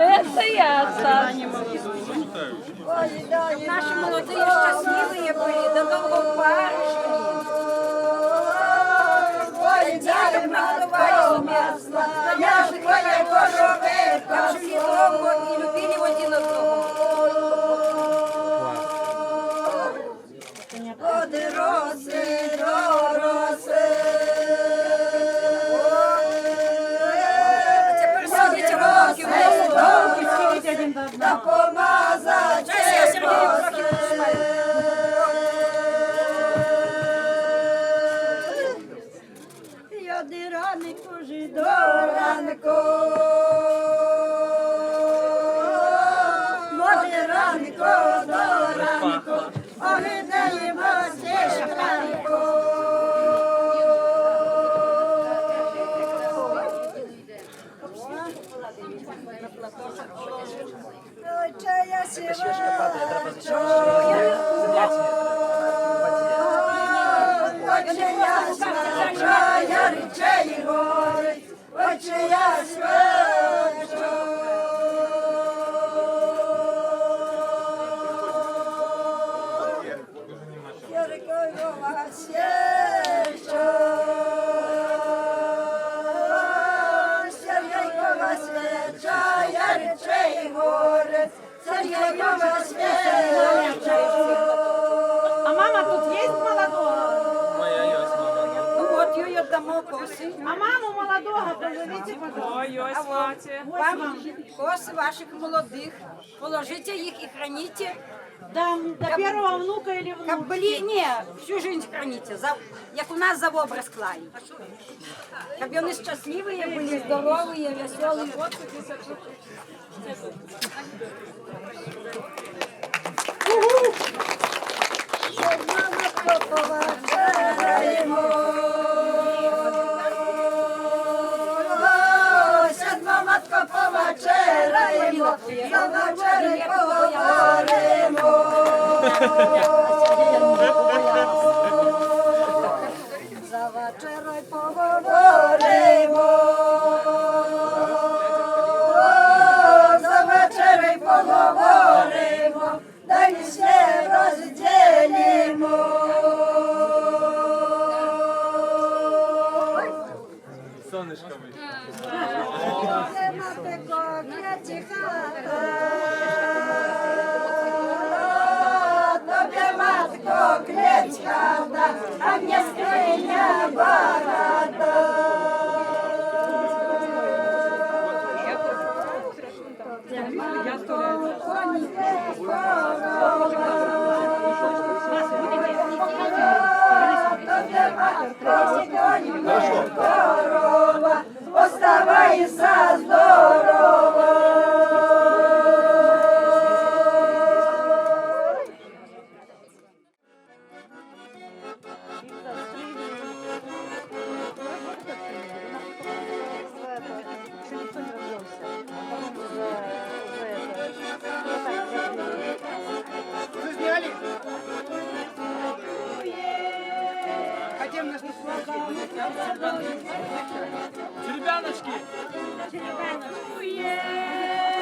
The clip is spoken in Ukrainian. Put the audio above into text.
Это я, Саша. Наши молодые счастливые были, до нового парышки. Дядя молодого места, я же твоя кожовка, жили долго и любили один одного. Оди роси, роси. Тепер сидіть роки, та помазать. Я Сергію трохи пошмаю. Йоди ранку, жидо ранку. Моди ранку, до ранку. Огидаємо стежку. Чая сіва, чая речей горить, очия свечу. Ярикова свечу, Сергейкова свеча, я речей горить, Сергейкова свечу. А мама тут есть молодого? Моя есть мама. Вот ее дамо косы. А маму молодого позовите, пожалуйста. Ой, ось мати. Вам косы ваших молодых. Положите их и храните. До первого внука или внука? Как были, не, всю жизнь храните. Як у нас за образ клали. Щоб вони щасливі були, здорові, веселі. Матко повечеряємо, за вечері поговоримо. За вечерою поговоримо. За вечерою поговоримо, дай все розділимо. Сонечко вийшло. Тобі, матко, клець хата, а мені скриня багата. Корова, оставайся здорова. Черебяночки! Черебяночку.